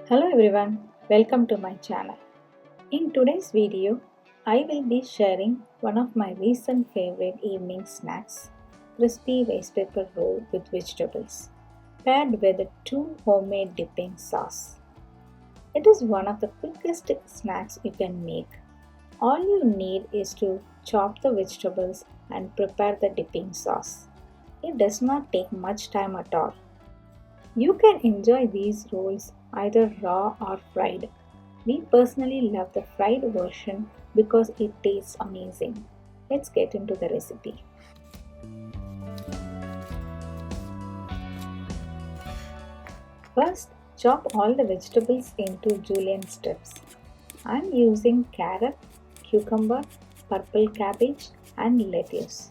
Hello everyone, welcome to my channel. In today's video, I will be sharing one of my recent favorite evening snacks, crispy rice paper roll with vegetables, paired with two homemade dipping sauce. It is one of the quickest snacks you can make. All you need is to chop the vegetables and prepare the dipping sauce. It does not take much time at all. You can enjoy these rolls either raw or fried. We personally love the fried version because it tastes amazing. Let's get into the recipe. First, chop all the vegetables into julienne strips. I'm using carrot, cucumber, purple cabbage, and lettuce.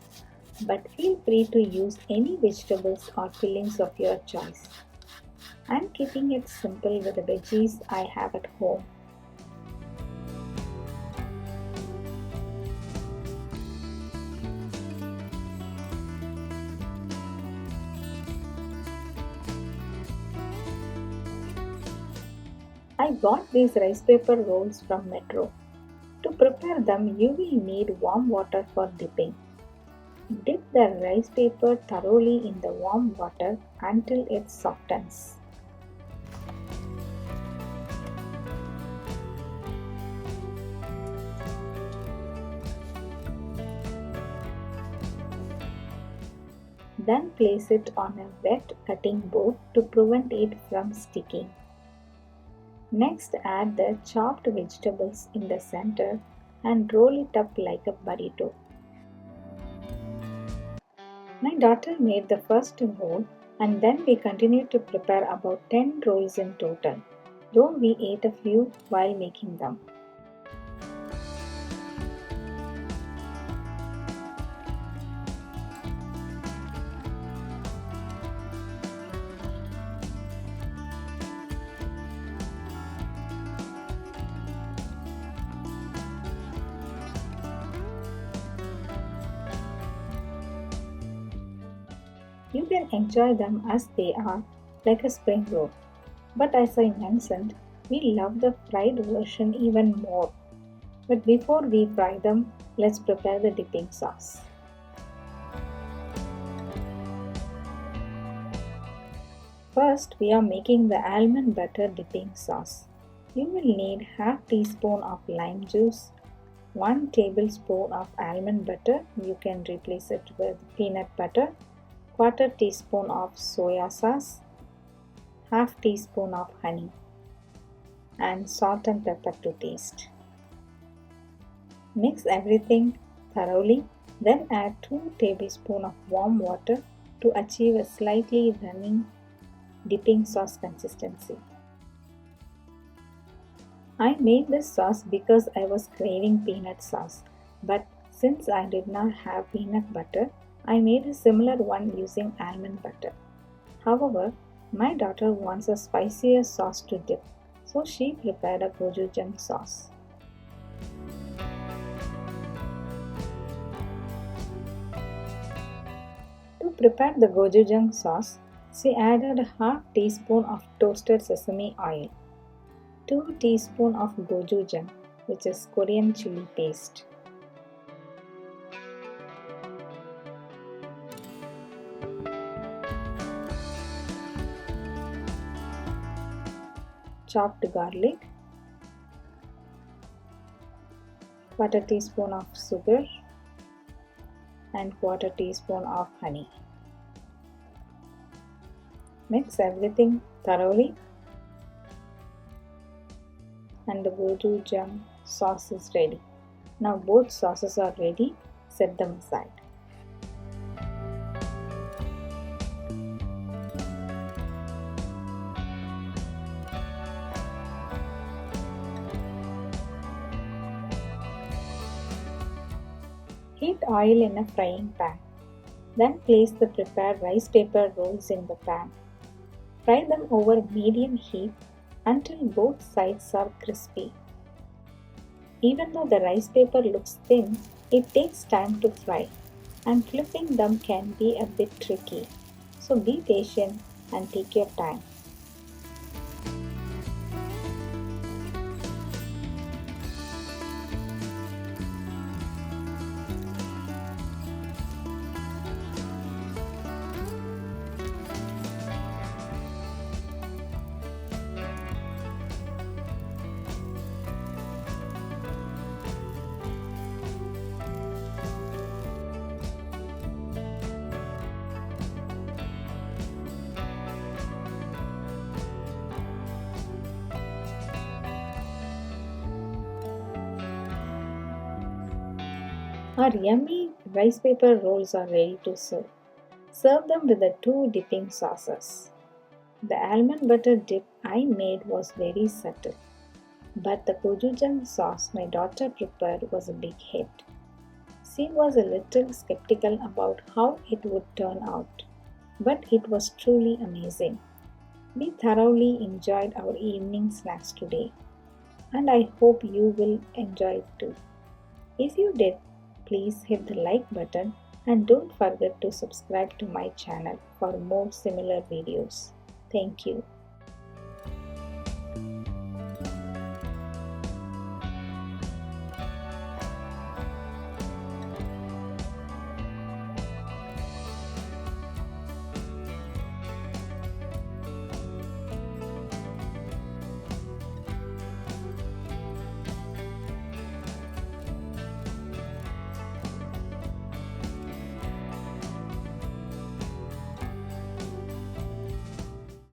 But feel free to use any vegetables or fillings of your choice. I'm keeping it simple with the veggies I have at home. I bought these rice paper rolls from Metro. To prepare them, you will need warm water for dipping. Dip the rice paper thoroughly in the warm water until it softens. Then place it on a wet cutting board to prevent it from sticking. Next, add the chopped vegetables in the center and roll it up like a burrito. My daughter made the first roll and then we continued to prepare about 10 rolls in total, though we ate a few while making them. You can enjoy them as they are, like a spring roll. But as I mentioned, we love the fried version even more. But before we fry them, let's prepare the dipping sauce. First, we are making the almond butter dipping sauce. You will need half teaspoon of lime juice, 1 tablespoon of almond butter. You can replace it with peanut butter, quarter teaspoon of soya sauce, half teaspoon of honey, and salt and pepper to taste. Mix everything thoroughly, then add 2 tablespoons of warm water to achieve a slightly running dipping sauce consistency. I made this sauce because I was craving peanut sauce, but since I did not have peanut butter, I made a similar one using almond butter. However, my daughter wants a spicier sauce to dip, so she prepared a gochujang sauce. To prepare the gochujang sauce, she added half teaspoon of toasted sesame oil, 2 teaspoons of gochujang, which is Korean chili paste, chopped garlic, quarter teaspoon of sugar, and quarter teaspoon of honey. Mix everything thoroughly and the gochujang sauce is ready. Now both sauces are ready, set them aside. Heat oil in a frying pan. Then place the prepared rice paper rolls in the pan. Fry them over medium heat until both sides are crispy. Even though the rice paper looks thin, it takes time to fry, and flipping them can be a bit tricky. So be patient and take your time. Our yummy rice paper rolls are ready to serve. Serve them with the two dipping sauces. The almond butter dip I made was very subtle, but the gochujang sauce my daughter prepared was a big hit. She was a little skeptical about how it would turn out, but it was truly amazing. We thoroughly enjoyed our evening snacks today, and I hope you will enjoy it too. If you did, please hit the like button and don't forget to subscribe to my channel for more similar videos. Thank you.